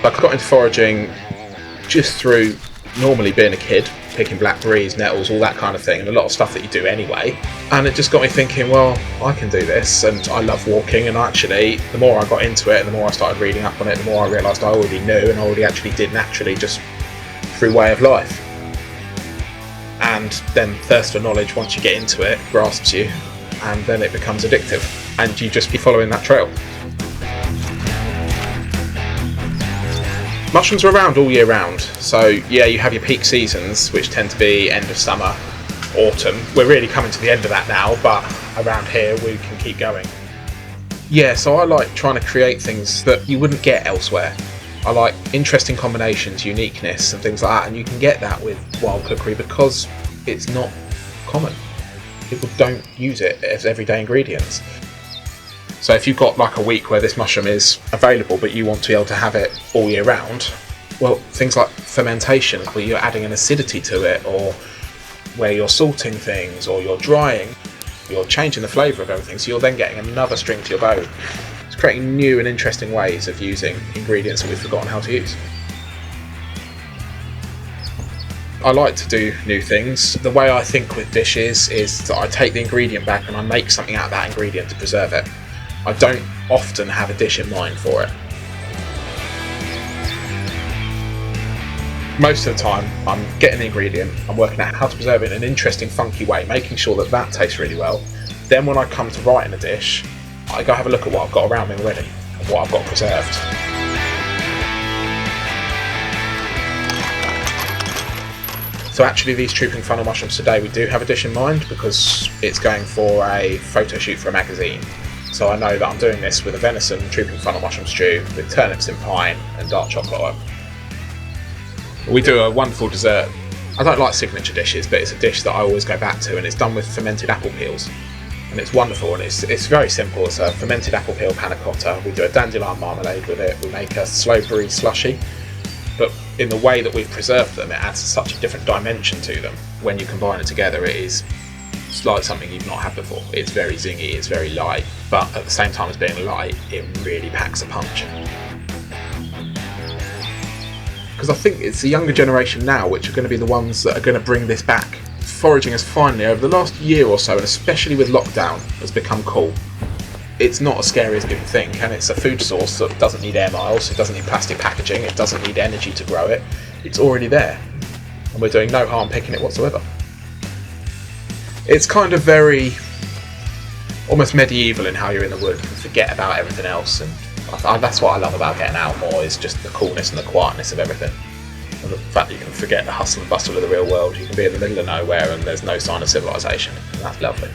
Like, I got into foraging just through normally being a kid, picking blackberries, nettles, all that kind of thing, and a lot of stuff that you do anyway. And it just got me thinking, well, I can do this, and I love walking, and actually, the more I got into it, and the more I started reading up on it, the more I realised I already knew, and I already actually did naturally, just through way of life. And then thirst for knowledge, once you get into it, grasps you, and then it becomes addictive, and you just be following that trail. Mushrooms are around all year round, so yeah, you have your peak seasons, which tend to be end of summer, autumn. We're really coming to the end of that now, but around here we can keep going. Yeah, so I like trying to create things that you wouldn't get elsewhere. I like interesting combinations, uniqueness and things like that, and you can get that with wild cookery because it's not common. People don't use it as everyday ingredients. So if you've got like a week where this mushroom is available but you want to be able to have it all year round, well, things like fermentation, where you're adding an acidity to it, or where you're salting things, or you're drying, you're changing the flavour of everything, so you're then getting another string to your bow. It's creating new and interesting ways of using ingredients that we've forgotten how to use. I like to do new things. The way I think with dishes is that I take the ingredient back and I make something out of that ingredient to preserve it. I don't often have a dish in mind for it. Most of the time, I'm getting the ingredient, I'm working out how to preserve it in an interesting, funky way, making sure that that tastes really well. Then when I come to writing a dish, I go have a look at what I've got around me already, and what I've got preserved. So actually these trooping funnel mushrooms today, we do have a dish in mind because it's going for a photo shoot for a magazine. So I know that I'm doing this with a venison trooping funnel mushroom stew with turnips in pine and dark chocolate oil. We do a wonderful dessert. I don't like signature dishes, but it's a dish that I always go back to, and it's done with fermented apple peels. And it's wonderful, and it's very simple. It's a fermented apple peel panna cotta. We do a dandelion marmalade with it. We make a sloe berry slushy. But in the way that we've preserved them, it adds such a different dimension to them. When you combine it together, it's like something you've not had before. It's very zingy, it's very light, but at the same time as being light, it really packs a punch. Because I think it's the younger generation now which are going to be the ones that are going to bring this back. Foraging has finally, over the last year or so, and especially with lockdown, has become cool. It's not as scary as people think, and it's a food source that doesn't need air miles, it doesn't need plastic packaging, it doesn't need energy to grow it. It's already there, and we're doing no harm picking it whatsoever. It's kind of very, almost medieval in how you're in the woods and forget about everything else, and that's what I love about getting out more, is just the coolness and the quietness of everything. And the fact that you can forget the hustle and bustle of the real world. You can be in the middle of nowhere and there's no sign of civilization, and that's lovely.